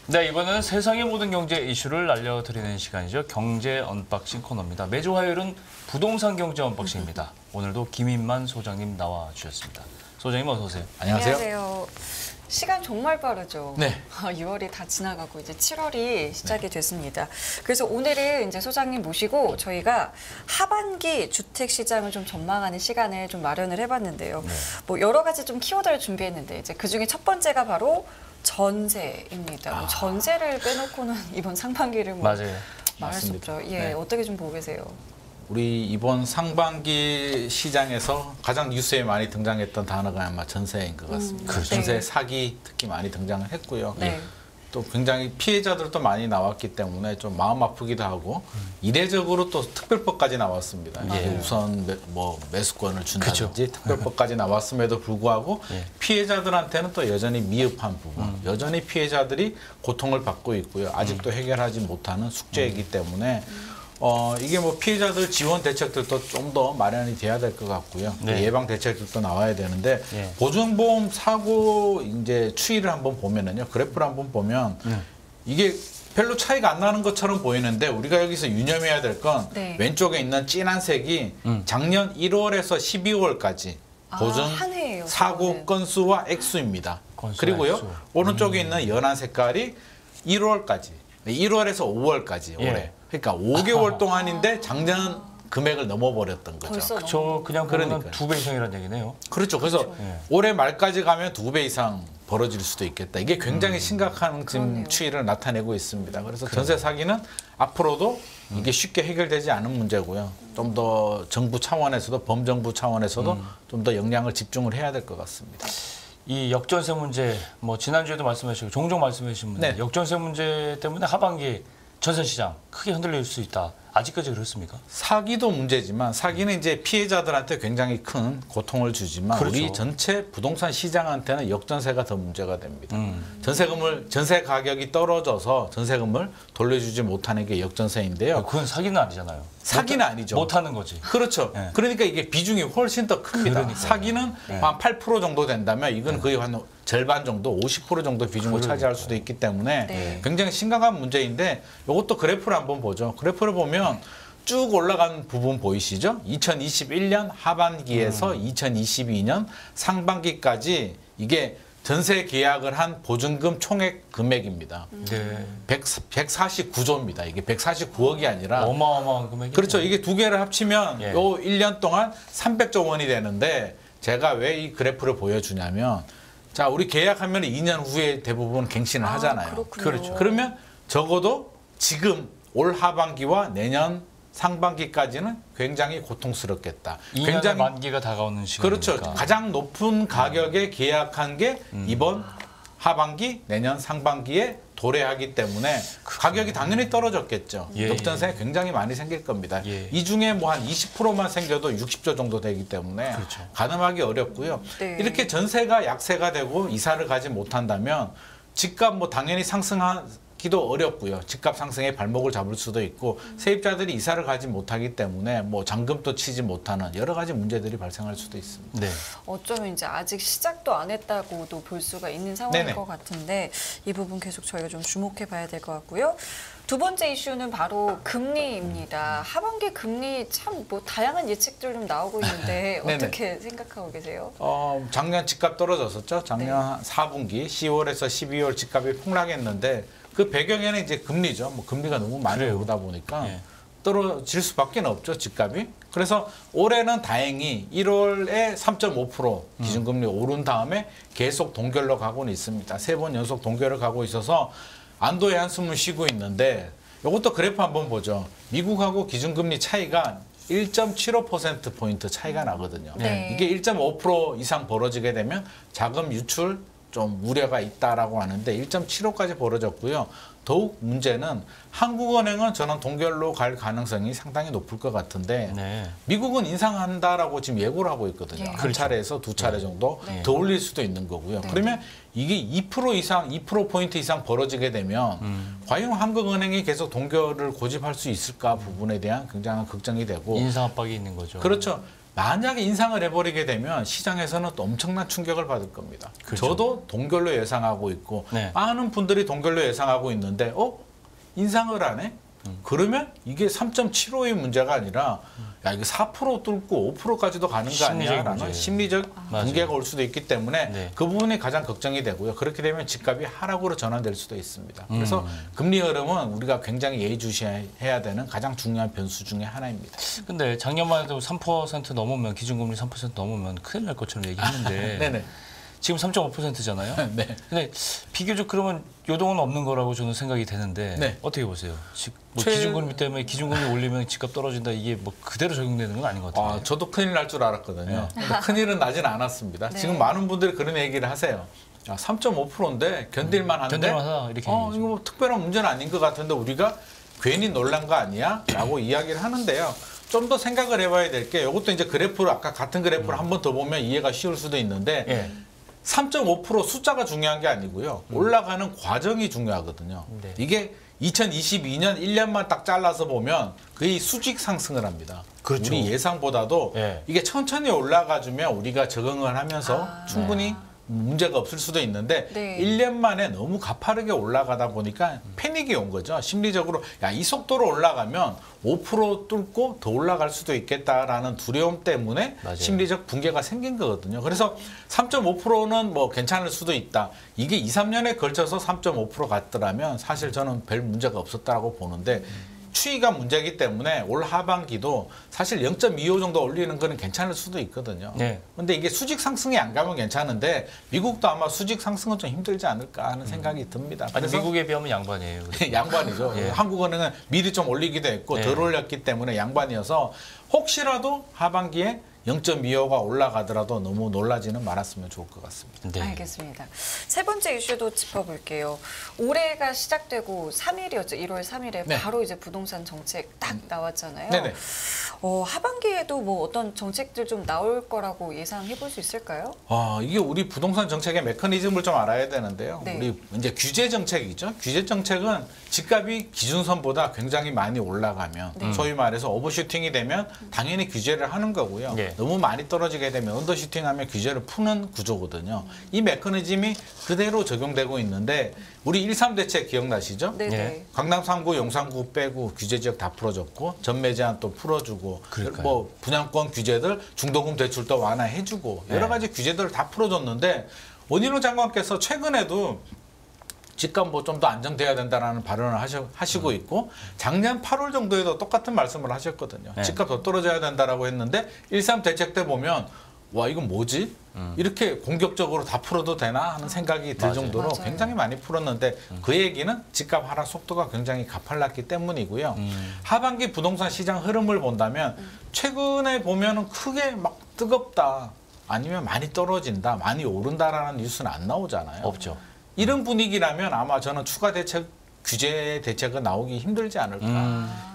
네, 이번에는 세상의 모든 경제 이슈를 알려드리는 시간이죠. 경제 언박싱 코너입니다. 매주 화요일은 부동산 경제 언박싱입니다. 오늘도 김인만 소장님 나와주셨습니다. 소장님 어서 오세요. 안녕하세요. 안녕하세요. 시간 정말 빠르죠. 네. 6월이 다 지나가고 이제 7월이 시작이 됐습니다. 그래서 오늘은 이제 소장님 모시고 저희가 하반기 주택 시장을 좀 전망하는 시간을 좀 마련을 해봤는데요. 뭐 여러 가지 좀 키워드를 준비했는데 이제 그 중에 첫 번째가 바로 전세입니다. 뭐 전세를 빼놓고는 이번 상반기를 뭐 맞아요. 말할 수 맞습니다. 없죠. 예, 네. 어떻게 좀 보고 계세요? 우리 이번 상반기 시장에서 가장 뉴스에 많이 등장했던 단어가 아마 전세인 것 같습니다. 그렇죠. 전세 네. 사기 특히 많이 등장을 했고요. 네. 또 굉장히 피해자들도 많이 나왔기 때문에 좀 마음 아프기도 하고 이례적으로 또 특별법까지 나왔습니다. 예. 우선 매수권을 준다든지 그쵸. 특별법까지 나왔음에도 불구하고 예. 피해자들한테는 또 여전히 미흡한 부분, 여전히 피해자들이 고통을 받고 있고요. 아직도 해결하지 못하는 숙제이기 때문에 이게 뭐 피해자들 지원 대책들도 좀 더 마련이 돼야 될 것 같고요. 네. 예방 대책들도 나와야 되는데 예. 보증보험 사고 이제 추이를 한번 보면은요, 그래프를 한번 보면 이게 별로 차이가 안 나는 것처럼 보이는데 우리가 여기서 유념해야 될 건 네. 왼쪽에 있는 진한 색이 작년 1월에서 12월까지 보증 한 해예요, 사고 저거는. 건수와 액수입니다. 건수와 그리고요, 액수. 오른쪽에 있는 연한 색깔이 1월까지, 1월에서 5월까지 예. 올해. 그러니까 5개월 동안인데 작년 금액을 넘어버렸던 거죠. 벌써 저 그냥 보면 그러니까요. 2배 이상이라는 얘기네요. 그렇죠. 그래서 예. 올해 말까지 가면 2배 이상 벌어질 수도 있겠다. 이게 굉장히 심각한 지금 그러네요. 추이를 나타내고 있습니다. 그래서 전세 사기는 앞으로도 이게 쉽게 해결되지 않은 문제고요. 좀 더 정부 차원에서도 범정부 차원에서도 좀 더 역량을 집중을 해야 될 것 같습니다. 이 역전세 문제, 뭐 지난주에도 말씀하시고 종종 말씀하신 문제, 네. 역전세 문제 때문에 하반기 전세 시장 크게 흔들릴 수 있다. 아직까지 그렇습니까? 사기도 문제지만 사기는 이제 피해자들한테 굉장히 큰 고통을 주지만 그렇죠. 우리 전체 부동산 시장한테는 역전세가 더 문제가 됩니다. 전세 가격이 떨어져서 전세금을 돌려주지 못하는 게 역전세인데요. 그건 사기는 아니잖아요. 사기는 아니죠. 못하는 거지. 그렇죠. 네. 그러니까 이게 비중이 훨씬 더 큽니다. 그러니까요. 사기는 네. 한 8% 정도 된다면 이건 거의 한 절반 정도, 50% 정도 비중을 차지할 수도 있기 때문에 네. 굉장히 심각한 문제인데 이것도 그래프를 한번 보죠. 그래프를 보면 쭉 올라간 부분 보이시죠? 2021년 하반기에서 2022년 상반기까지 이게 전세 계약을 한 보증금 총액 금액입니다. 네. 149조입니다. 이게 149억이 아니라 어마어마한 금액이. 그렇죠. 이게 두 개를 합치면 예. 요 1년 동안 300조 원이 되는데 제가 왜 이 그래프를 보여주냐면 자, 우리 계약하면 2년 후에 대부분 갱신을 하잖아요. 그렇군요. 그렇죠. 그러면 적어도 지금 올 하반기와 내년 상반기까지는 굉장히 고통스럽겠다. 2년의 굉장히 만기가 다가오는 시간이니까. 그렇죠. 가장 높은 가격에 계약한 게 이번 하반기, 내년 상반기에 도래하기 때문에 가격이 당연히 떨어졌겠죠. 예, 역전세 굉장히 많이 생길 겁니다. 예. 이 중에 뭐 한 20%만 생겨도 60조 정도 되기 때문에 그렇죠. 가늠하기 어렵고요. 네. 이렇게 전세가 약세가 되고 이사를 가지 못한다면 집값 뭐 당연히 상승하기도 어렵고요. 집값 상승에 발목을 잡을 수도 있고 세입자들이 이사를 가지 못하기 때문에 뭐 잔금도 치지 못하는 여러 가지 문제들이 발생할 수도 있습니다. 네. 어쩌면 이제 아직 시작도 안 했다고도 볼 수가 있는 상황인 네네. 것 같은데 이 부분 계속 저희가 좀 주목해 봐야 될 것 같고요. 두 번째 이슈는 바로 금리입니다. 하반기 금리 참 뭐 다양한 예측들 좀 나오고 있는데 네네. 어떻게 생각하고 계세요? 작년 집값 떨어졌었죠. 작년 4분기 10월에서 12월 집값이 폭락했는데 그 배경에는 이제 금리죠. 뭐 금리가 너무 많이 그래요. 오르다 보니까 예. 떨어질 수밖에 없죠, 집값이. 그래서 올해는 다행히 1월에 3.5% 기준금리 오른 다음에 계속 동결로 가고는 있습니다. 3번 연속 동결을 가고 있어서 안도의 한숨을 쉬고 있는데 이것도 그래프 한번 보죠. 미국하고 기준금리 차이가 1.75%포인트 차이가 나거든요. 네. 이게 1.5% 이상 벌어지게 되면 자금 유출 좀 우려가 있다라고 하는데 1.75까지 벌어졌고요. 더욱 문제는 한국은행은 저는 동결로 갈 가능성이 상당히 높을 것 같은데 네. 미국은 인상한다라고 지금 예고를 하고 있거든요. 네. 한 그렇죠. 차례에서 두 차례 정도 네. 더 올릴 수도 있는 거고요. 네. 그러면 이게 2% 이상, 2%포인트 이상 벌어지게 되면 과연 한국은행이 계속 동결을 고집할 수 있을까 부분에 대한 굉장한 걱정이 되고 인상 압박이 있는 거죠. 그렇죠. 만약에 인상을 해버리게 되면 시장에서는 또 엄청난 충격을 받을 겁니다. 그렇죠. 저도 동결로 예상하고 있고 네. 많은 분들이 동결로 예상하고 있는데 인상을 안 해? 그러면 이게 3.75의 문제가 아니라 야 이거 4% 뚫고 5%까지도 가는 거 심리적인 아니야라는 문제예요. 심리적 맞아요. 붕괴가 올 수도 있기 때문에 네. 그 부분이 가장 걱정이 되고요. 그렇게 되면 집값이 하락으로 전환될 수도 있습니다. 그래서 금리 흐름은 우리가 굉장히 예의주시해야 되는 가장 중요한 변수 중에 하나입니다. 근데 작년만 해도 3% 넘으면 기준금리 3% 넘으면 큰일 날 것처럼 얘기했는데 네네. 지금 3.5%잖아요. 네. 근데 비교적 그러면 요동은 없는 거라고 저는 생각이 되는데 네. 어떻게 보세요? 기준금리 때문에 기준금리 올리면 집값 떨어진다 이게 뭐 그대로 적용되는 건 아닌 것 같아요. 저도 큰일 날 줄 알았거든요. 근데 큰일은 나진 않았습니다. 네. 지금 많은 분들이 그런 얘기를 하세요. 3.5%인데 견딜만 한데 견딜만하다 이렇게 이거 뭐 특별한 문제는 아닌 것 같은데 우리가 괜히 놀란 거 아니야? 라고 이야기를 하는데요. 좀 더 생각을 해봐야 될 게 이것도 이제 그래프를 아까 같은 그래프를 한 번 더 보면 이해가 쉬울 수도 있는데 예. 3.5% 숫자가 중요한 게 아니고요. 올라가는 과정이 중요하거든요. 네. 이게 2022년 1년만 딱 잘라서 보면 거의 수직 상승을 합니다. 그렇죠. 우리 예상보다도 예. 이게 천천히 올라가주면 우리가 적응을 하면서 충분히 문제가 없을 수도 있는데 네. 1년 만에 너무 가파르게 올라가다 보니까 패닉이 온 거죠. 심리적으로 야, 이 속도로 올라가면 5% 뚫고 더 올라갈 수도 있겠다라는 두려움 때문에 맞아요. 심리적 붕괴가 생긴 거거든요. 그래서 3.5%는 뭐 괜찮을 수도 있다. 이게 2, 3년에 걸쳐서 3.5% 갔더라면 사실 저는 별 문제가 없었다고 보는데 추이가 문제이기 때문에 올 하반기도 사실 0.25 정도 올리는 거는 괜찮을 수도 있거든요. 네. 근데 이게 수직 상승이 안 가면 괜찮은데 미국도 아마 수직 상승은 좀 힘들지 않을까 하는 생각이 듭니다. 아니 그래서 미국에 비하면 양반이에요. 양반이죠. 예. 한국은행은 미리 좀 올리기도 했고 예. 덜 올렸기 때문에 양반이어서 혹시라도 하반기에 0.25가 올라가더라도 너무 놀라지는 말았으면 좋을 것 같습니다. 네. 알겠습니다. 세 번째 이슈도 짚어볼게요. 올해가 시작되고 3일이었죠. 1월 3일에 네. 바로 이제 부동산 정책 딱 나왔잖아요. 네네. 하반기에도 뭐 어떤 정책들 좀 나올 거라고 예상해 볼 수 있을까요? 이게 우리 부동산 정책의 메커니즘을 좀 알아야 되는데요. 네. 우리 이제 규제 정책이죠. 규제 정책은 집값이 기준선보다 굉장히 많이 올라가면 소위 말해서 오버슈팅이 되면 당연히 규제를 하는 거고요. 네. 너무 많이 떨어지게 되면 언더슈팅하면 규제를 푸는 구조거든요. 이 메커니즘이 그대로 적용되고 있는데 우리 1.3 대책 기억나시죠? 네네. 예. 강남 3구, 용산구 빼고 규제 지역 다 풀어줬고 전매 제한 또 풀어주고 그러니까요. 뭐 분양권 규제들 중도금 대출도 완화해주고 여러 네. 가지 규제들을 다 풀어줬는데 원희룡 장관께서 최근에도 집값 뭐 좀 더 안정돼야 된다라는 발언을 하시고 있고 작년 8월 정도에도 똑같은 말씀을 하셨거든요. 네. 집값 더 떨어져야 된다라고 했는데 1.3 대책 때 보면 와 이건 뭐지? 이렇게 공격적으로 다 풀어도 되나 하는 생각이 들 맞아요. 정도로 맞아요. 굉장히 많이 풀었는데 그 얘기는 집값 하락 속도가 굉장히 가팔랐기 때문이고요. 하반기 부동산 시장 흐름을 본다면 최근에 보면은 크게 막 뜨겁다 아니면 많이 떨어진다 많이 오른다라는 뉴스는 안 나오잖아요. 없죠. 이런 분위기라면 아마 저는 추가 대책 규제 대책은 나오기 힘들지 않을까.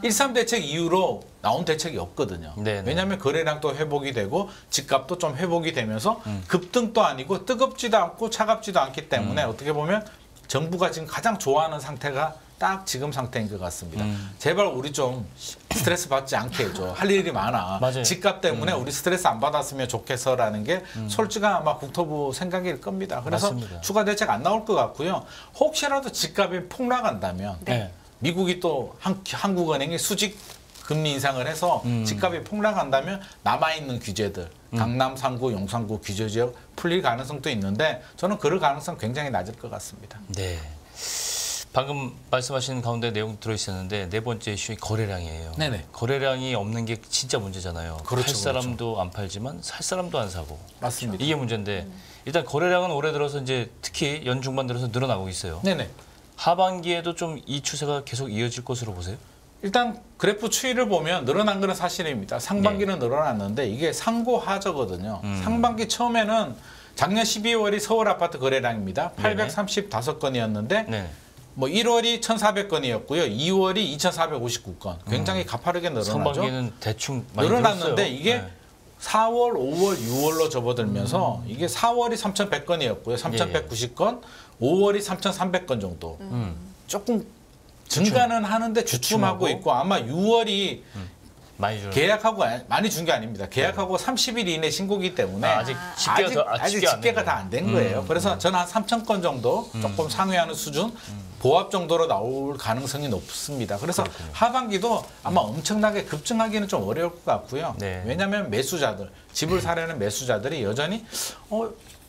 1.3 대책 이후로 나온 대책이 없거든요. 네네. 왜냐하면 거래량도 회복이 되고 집값도 좀 회복이 되면서 급등도 아니고 뜨겁지도 않고 차갑지도 않기 때문에 어떻게 보면 정부가 지금 가장 좋아하는 상태가 딱 지금 상태인 것 같습니다. 제발 우리 좀 스트레스 받지 않게 해줘. 할 일이 많아. 맞아요. 집값 때문에 우리 스트레스 안 받았으면 좋겠어라는 게 솔직한 아마 국토부 생각일 겁니다. 그래서 맞습니다. 추가 대책 안 나올 것 같고요. 혹시라도 집값이 폭락한다면 네. 미국이 또 한국은행이 수직 금리 인상을 해서 집값이 폭락한다면 남아있는 규제들 강남 3구, 용산구 규제 지역 풀릴 가능성도 있는데 저는 그럴 가능성 굉장히 낮을 것 같습니다. 네. 방금 말씀하신 가운데 내용 들어있었는데 네 번째 이슈의 거래량이에요. 네네. 거래량이 없는 게 진짜 문제잖아요. 그렇죠, 팔 사람도 안 팔지만 살 사람도 안 사고. 맞습니다. 이게 문제인데 일단 거래량은 올해 들어서 이제 특히 연중반 들어서 늘어나고 있어요. 네네. 하반기에도 좀 이 추세가 계속 이어질 것으로 보세요? 일단 그래프 추이를 보면 늘어난 거는 사실입니다. 상반기는 늘어났는데 이게 상고하저거든요. 상반기 처음에는 작년 12월이 서울 아파트 거래량입니다. 네네. 835건이었는데 네. 뭐 1월이 1,400건이었고요. 2월이 2,459건. 굉장히 가파르게 늘어나죠. 상반기에는 대충 많이 늘어났는데 늘었어요. 이게 네. 4월, 5월, 6월로 접어들면서 이게 4월이 3,100건이었고요. 3,190건, 5월이 3,300건 정도. 조금 증가는 하는데 주춤하고 주춤하고. 있고 아마 6월이 많이 줄. 계약하고 많이 준 게 아닙니다. 계약하고 30일 이내 신고기 때문에 아직 집계가 다 안 된 거예요. 그래서 저는 한 3천 건 정도 조금 상회하는 수준 보합 정도로 나올 가능성이 높습니다. 그래서 하반기도 아마 엄청나게 급증하기는 좀 어려울 것 같고요. 네. 왜냐하면 매수자들, 집을 사려는 매수자들이 여전히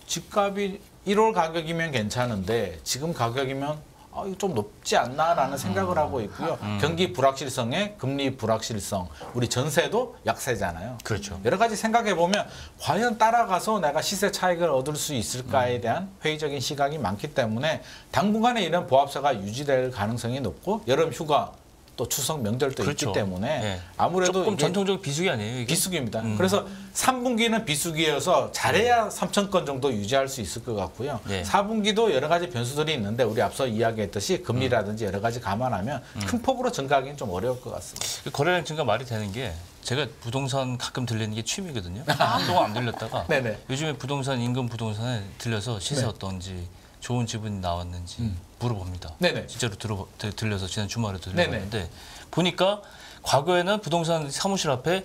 집값이 1월 가격이면 괜찮은데 지금 가격이면 이거 좀 높지 않나라는 생각을 하고 있고요. 경기 불확실성에 금리 불확실성, 우리 전세도 약세잖아요. 그렇죠. 여러 가지 생각해 보면 과연 따라가서 내가 시세 차익을 얻을 수 있을까에 대한 회의적인 시각이 많기 때문에 당분간에 이런 보합세가 유지될 가능성이 높고 여름 휴가 또 추석 명절도 그렇죠. 있기 때문에 네. 아무래도 조금 이게 전통적 비수기 아니에요? 이게? 비수기입니다. 그래서 3분기는 비수기여서 잘해야 3천 건 정도 유지할 수 있을 것 같고요. 네. 4분기도 여러 가지 변수들이 있는데 우리 앞서 이야기했듯이 금리라든지 여러 가지 감안하면 큰 폭으로 증가하기는 좀 어려울 것 같습니다. 거래량 증가 말이 되는 게 제가 부동산 가끔 들리는 게 취미거든요. 한동안 안 들렸다가 네네. 요즘에 부동산 인근 부동산에 들려서 시세 네. 어떤지 좋은 집은 나왔는지 물어봅니다. 네네. 진짜로 들려서 지난 주말에 들려봤는데 보니까 과거에는 부동산 사무실 앞에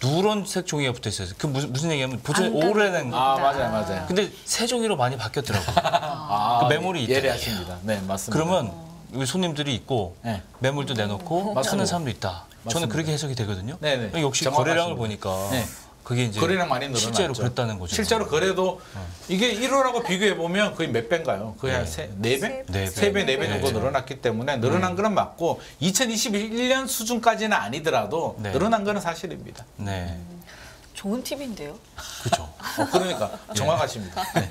누런색 종이가 붙어 있어요. 그 무슨 얘기냐면 보통 올해는 맞아요. 근데 새 종이로 많이 바뀌었더라고요. 그 매물이 있다. 예리하십니다. 네, 맞습니다. 그러면 우리 손님들이 있고 네. 매물도 내놓고 맞습니다. 사는 사람도 있다. 저는 맞습니다. 그렇게 해석이 되거든요. 네네. 역시 정확하십니다. 거래량을 보니까 네. 그게 이제 거래량 많이 늘어났죠. 실제로 그랬다는 거죠. 실제로 거래도 이게 1월하고 비교해 보면 거의 몇 배인가요? 거의 한 네 배? 네 배. 세 배, 네 배 정도 네. 늘어났기 때문에 늘어난 거는 맞고 2021년 수준까지는 아니더라도 네. 늘어난 거는 사실입니다. 네, 좋은 팁인데요. 그렇죠. 그러니까 정확하십니다. 네.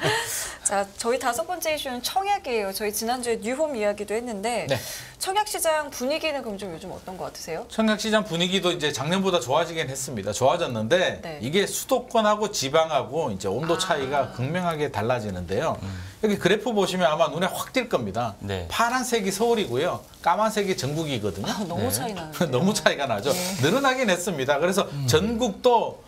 자, 저희 5번째 이슈는 청약이에요. 저희 지난주에 뉴홈 이야기도 했는데 네. 청약 시장 분위기는 그럼 좀 요즘 어떤 것 같으세요? 청약시장 분위기도 이제 작년보다 좋아지긴 했습니다. 좋아졌는데 네. 이게 수도권하고 지방하고 이제 온도 차이가 극명하게 달라지는데요. 여기 그래프 보시면 아마 눈에 확 띌 겁니다. 네. 파란색이 서울이고요. 까만색이 전국이거든요. 너무 차이 나는데. 너무 차이가 나죠. 늘어나긴 했습니다. 그래서 전국도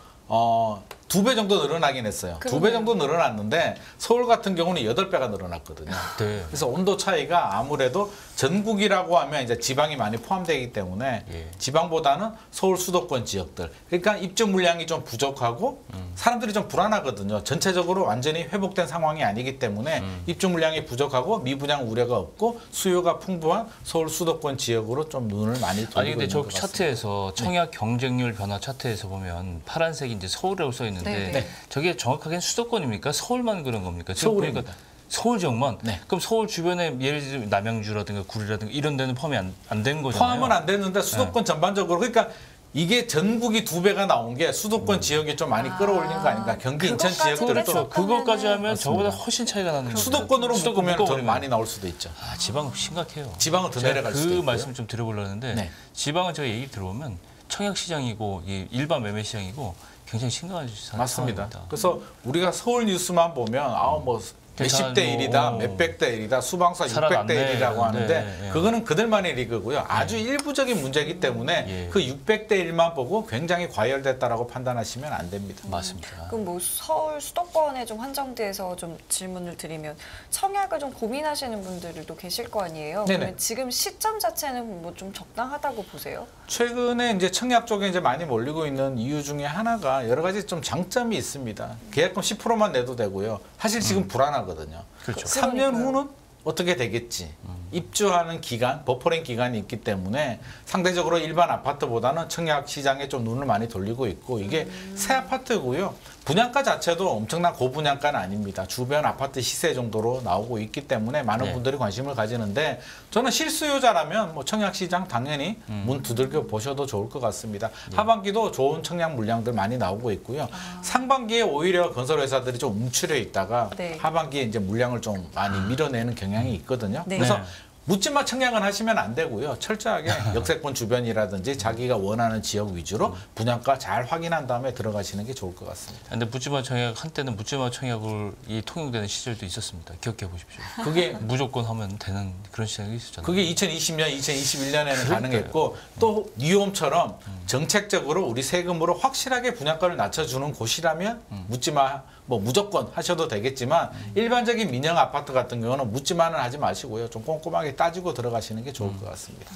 2배 정도 늘어나긴 했어요. 2배 정도 늘어났는데 서울 같은 경우는 8배가 늘어났거든요. 네. 그래서 온도 차이가 아무래도 전국이라고 하면 이제 지방이 많이 포함되기 때문에 예. 지방보다는 서울 수도권 지역들. 그러니까 입주 물량이 좀 부족하고 사람들이 좀 불안하거든요. 전체적으로 완전히 회복된 상황이 아니기 때문에 입주 물량이 부족하고 미분양 우려가 없고 수요가 풍부한 서울 수도권 지역으로 좀 눈을 많이 돌리고 아니 근데 있는 저 것 같습니다. 차트에서 청약 경쟁률 변화 차트에서 보면 파란색이 이제 서울이라고 써 있는데 네. 저게 정확하게 수도권입니까? 서울만 그런 겁니까? 지금 서울입니다. 보니까 서울 지역만. 네. 그럼 서울 주변에 예를 들면 남양주라든가 구리라든가 이런 데는 포함이 안 된 거잖아요. 포함은 안 됐는데 수도권 전반적으로 그러니까 이게 전국이 2배가 나온 게 수도권 지역이 좀 많이 끌어올린 거 아닌가. 경기 인천 그것까지 지역들도 그렇죠. 그것까지 하면 맞습니다. 저보다 훨씬 차이가 나는 거죠. 수도권으로 묶으면 더 묶어버리면. 많이 나올 수도 있죠. 아, 지방은 심각해요. 지방은 더 제가 내려갈 그 수도 있고요. 말씀 좀 드려보려고 했는데 네. 지방은 제가 얘기 들어보면 청약 시장이고 이 일반 매매 시장이고 굉장히 심각한 맞습니다. 상황입니다. 그래서 우리가 서울 뉴스만 보면 뭐 몇십 대 괜찮고, 1이다, 몇백 대 1이다, 수방사 600대 1이라고 하는데 네. 그거는 그들만의 리그고요. 아주 일부적인 문제이기 때문에 예. 그 600대 1만 보고 굉장히 과열됐다라고 판단하시면 안 됩니다. 맞습니다. 그럼 뭐 서울 수도권에 좀 한정돼서 좀 질문을 드리면 청약을 좀 고민하시는 분들도 계실 거 아니에요? 네네. 그러면 지금 시점 자체는 뭐 좀 적당하다고 보세요? 최근에 이제 청약 쪽에 이제 많이 몰리고 있는 이유 중에 하나가 여러 가지 좀 장점이 있습니다. 계약금 10%만 내도 되고요. 사실 지금 불안하거든요. 그렇죠. 3년 그러니까요. 후는 어떻게 되겠지? 입주하는 기간, 버퍼링 기간이 있기 때문에 상대적으로 일반 아파트보다는 청약 시장에 좀 눈을 많이 돌리고 있고 이게 새 아파트고요. 분양가 자체도 엄청난 고분양가는 아닙니다. 주변 아파트 시세 정도로 나오고 있기 때문에 많은 네. 분들이 관심을 가지는데 저는 실수요자라면 뭐 청약 시장 당연히 문 두들겨 보셔도 좋을 것 같습니다. 하반기도 좋은 청약 물량들 많이 나오고 있고요. 상반기에 오히려 건설 회사들이 좀 움츠려 있다가 네. 하반기에 이제 물량을 좀 많이 밀어내는 경향이 있거든요. 네. 그래서 네. 묻지마 청약은 하시면 안 되고요. 철저하게 역세권 주변이라든지 자기가 원하는 지역 위주로 분양가 잘 확인한 다음에 들어가시는 게 좋을 것 같습니다. 근데 묻지마 청약 한때는 묻지마 청약을 이 통용되는 시절도 있었습니다. 기억해 보십시오. 그게 무조건 하면 되는 그런 시장이 있었잖아요. 그게 2020년, 2021년에는 가능했고 또 뉴홈처럼 정책적으로 우리 세금으로 확실하게 분양가를 낮춰주는 곳이라면 묻지마 뭐 무조건 하셔도 되겠지만 일반적인 민영 아파트 같은 경우는 묻지만은 하지 마시고요. 좀 꼼꼼하게 따지고 들어가시는 게 좋을 것 같습니다.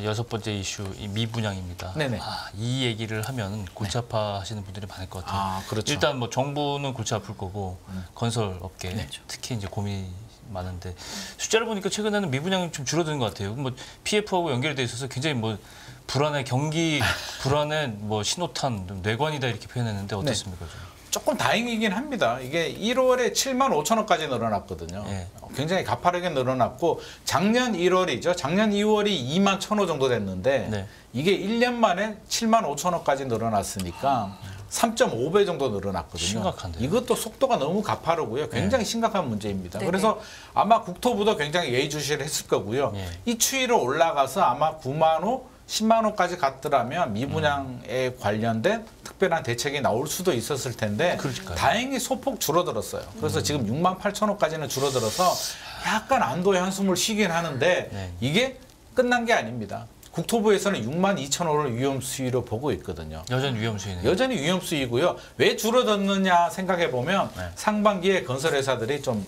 여섯 번째 이슈 이 미분양입니다. 네네. 이 얘기를 하면 골치 아파하시는 분들이 많을 것 같아요. 아, 그렇죠. 일단 뭐 정부는 골치 아플 거고 건설 업계 네. 특히 이제 고민이 많은데 숫자를 보니까 최근에는 미분양이 좀 줄어드는 것 같아요. 뭐 PF하고 연결돼 있어서 굉장히 뭐 불안해 경기 불안해 뭐 신호탄 뇌관이다 이렇게 표현했는데 어떻습니까? 좀? 조금 다행이긴 합니다. 이게 1월에 7만 5천억까지 늘어났거든요. 예. 굉장히 가파르게 늘어났고 작년 1월이죠. 작년 2월이 2만 1,000호 정도 됐는데 네. 이게 1년 만에 7만 5천억까지 늘어났으니까 3.5배 정도 늘어났거든요. 심각한데요. 이것도 속도가 너무 가파르고요. 굉장히 심각한 문제입니다. 네네. 그래서 아마 국토부도 굉장히 예의주시를 했을 거고요. 예. 이 추이로 올라가서 아마 9만 호, 10만 호까지 갔더라면 미분양에 관련된 특별한 대책이 나올 수도 있었을 텐데 그러니까요. 다행히 소폭 줄어들었어요. 그래서 지금 6만 8천 호까지는 줄어들어서 약간 안도의 한숨을 쉬긴 하는데 네. 이게 끝난 게 아닙니다. 국토부에서는 6만 2천 호를 위험 수위로 보고 있거든요. 여전히 위험 수위네요. 여전히 위험 수위고요. 왜 줄어들느냐 생각해 보면 네. 상반기에 건설 회사들이 좀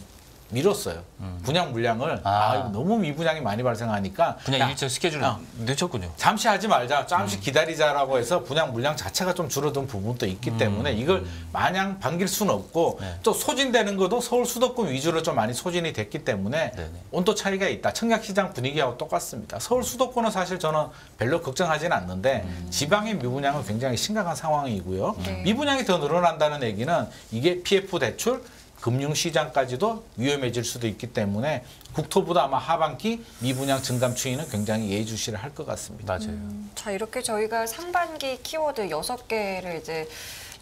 미뤘어요. 분양 물량을 이거 너무 미분양이 많이 발생하니까 그냥 야, 일정 스케줄을 늦췄군요. 잠시 하지 말자, 잠시 기다리자라고 해서 분양 물량 자체가 좀 줄어든 부분도 있기 때문에 이걸 마냥 반길 수는 없고 네. 또 소진되는 것도 서울 수도권 위주로 좀 많이 소진이 됐기 때문에 네네. 온도 차이가 있다. 청약시장 분위기하고 똑같습니다. 서울 수도권은 사실 저는 별로 걱정하지는 않는데 지방의 미분양은 굉장히 심각한 상황이고요. 네. 미분양이 더 늘어난다는 얘기는 이게 PF 대출 금융시장까지도 위험해질 수도 있기 때문에 국토부도 아마 하반기 미분양 증감 추이는 굉장히 예의주시를 할 것 같습니다. 맞아요. 자, 이렇게 저희가 상반기 키워드 6개를 이제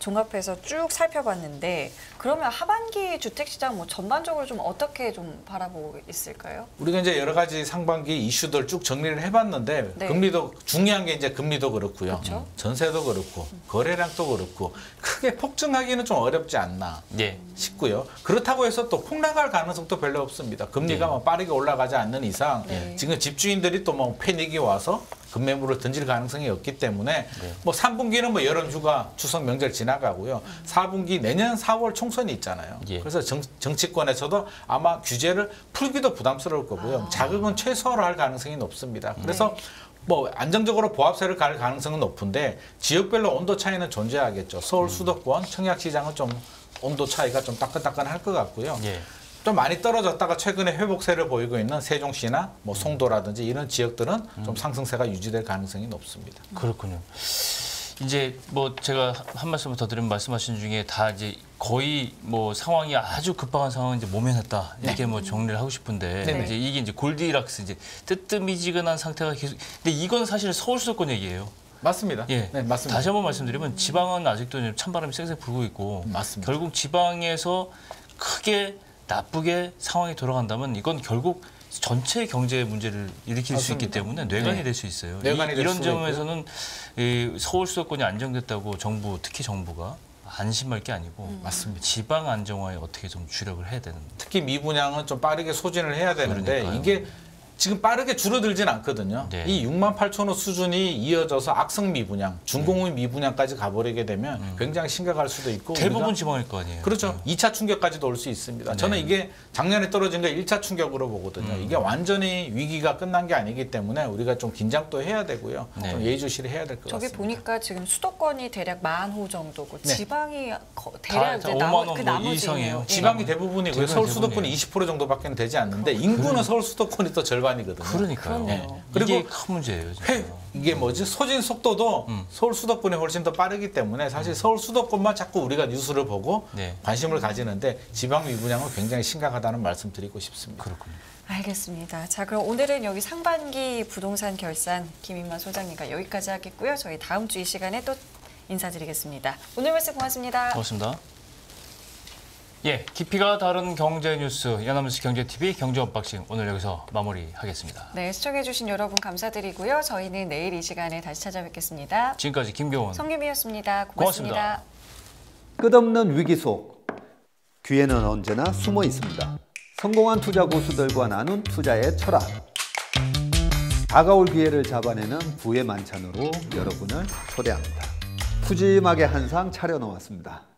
종합해서 쭉 살펴봤는데 그러면 하반기 주택시장 뭐 전반적으로 좀 어떻게 좀 바라보고 있을까요? 우리가 이제 여러 가지 상반기 이슈들 쭉 정리를 해봤는데 네. 금리도 중요한 게 이제 금리도 그렇고요, 그렇죠. 전세도 그렇고 거래량도 그렇고 크게 폭증하기는 좀 어렵지 않나 예. 싶고요. 그렇다고 해서 또 폭락할 가능성도 별로 없습니다. 금리가 네. 뭐 빠르게 올라가지 않는 이상 네. 지금 집주인들이 또 뭐 패닉이 와서 급매물을 던질 가능성이 없기 때문에 네. 뭐 3분기는 뭐 여름 휴가 추석 명절 지나가고요. 4분기 내년 4월 총선이 있잖아요. 예. 그래서 정치권에서도 아마 규제를 풀기도 부담스러울 거고요. 자극은 최소화로 할 가능성이 높습니다. 그래서 뭐 안정적으로 보합세를 갈 가능성은 높은데 지역별로 온도 차이는 존재하겠죠. 서울 수도권 청약시장은 좀 온도 차이가 좀 따끈따끈할 것 같고요. 예. 좀 많이 떨어졌다가 최근에 회복세를 보이고 있는 세종시나 뭐 송도라든지 이런 지역들은 좀 상승세가 유지될 가능성이 높습니다. 그렇군요. 이제 뭐 제가 한 말씀을 더 드리면 말씀하신 중에 다 이제 거의 뭐 상황이 아주 급박한 상황을 이제 모면했다 이렇게 뭐 정리를 하고 싶은데 네네. 이제 이게 이제 골디락스 이제 뜨뜨미지근한 상태가 계속. 근데 이건 사실 서울 수도권 얘기예요. 맞습니다. 예, 네, 맞습니다. 다시 한번 말씀드리면 지방은 아직도 이제 찬바람이 쌩쌩 불고 있고 맞습니다. 결국 지방에서 크게 나쁘게 상황이 돌아간다면 이건 결국 전체 경제 문제를 일으킬 수 있기 맞습니다. 때문에 뇌관이 네. 될 수 있어요. 뇌관이 될 이런 수가 점에서는 이 서울 수도권이 안정됐다고 정부, 특히 정부가 안심할 게 아니고 맞습니다. 지방 안정화에 어떻게 좀 주력을 해야 되는. 특히 미분양은 좀 빠르게 소진을 해야 되는데 그러니까요. 이게 지금 빠르게 줄어들진 않거든요. 네. 이 6만 8천 호 수준이 이어져서 악성 미분양, 중공업 미분양까지 가버리게 되면 굉장히 심각할 수도 있고 대부분 우리가 지방일 거 아니에요. 그렇죠. 2차 충격까지도 올 수 있습니다. 저는 이게 작년에 떨어진 게 1차 충격으로 보거든요. 이게 완전히 위기가 끝난 게 아니기 때문에 우리가 좀 긴장도 해야 되고요. 네. 좀 예의주시를 해야 될 것 저기 같습니다. 보니까 지금 수도권이 대략 10,000호 정도고 네. 지방이 대략 다 이제 5만 원 그 뭐 나머지네요. 이상이에요. 예. 지방이 대부분이고요. 대부분 서울 수도권이 대부분이에요. 20% 정도밖에 되지 않는데 인구는 서울 수도권이 또 절반이거든요. 그러니까요. 그러네요. 그리고 이게 큰 문제예요. 진짜. 이게 뭐지? 소진 속도도 서울 수도권이 훨씬 더 빠르기 때문에 사실 서울 수도권만 자꾸 우리가 뉴스를 보고 네. 관심을 가지는데 지방 미분양은 굉장히 심각하다는 말씀 드리고 싶습니다. 그렇군요. 알겠습니다. 자, 그럼 오늘은 여기 상반기 부동산 결산 김인만 소장님과 여기까지 하겠고요. 저희 다음 주 이 시간에 또 인사드리겠습니다. 오늘 말씀 고맙습니다. 고맙습니다. 예, 깊이가 다른 경제 뉴스 연합뉴스 경제TV 경제 언박싱 오늘 여기서 마무리하겠습니다. 네, 시청해주신 여러분 감사드리고요. 저희는 내일 이 시간에 다시 찾아뵙겠습니다. 지금까지 김경원. 성김이었습니다. 고맙습니다. 고맙습니다. 끝없는 위기 속 기회는 언제나 숨어 있습니다. 성공한 투자 고수들과 나눈 투자의 철학. 다가올 기회를 잡아내는 부의 만찬으로 여러분을 초대합니다. 푸짐하게 한 상 차려놓았습니다.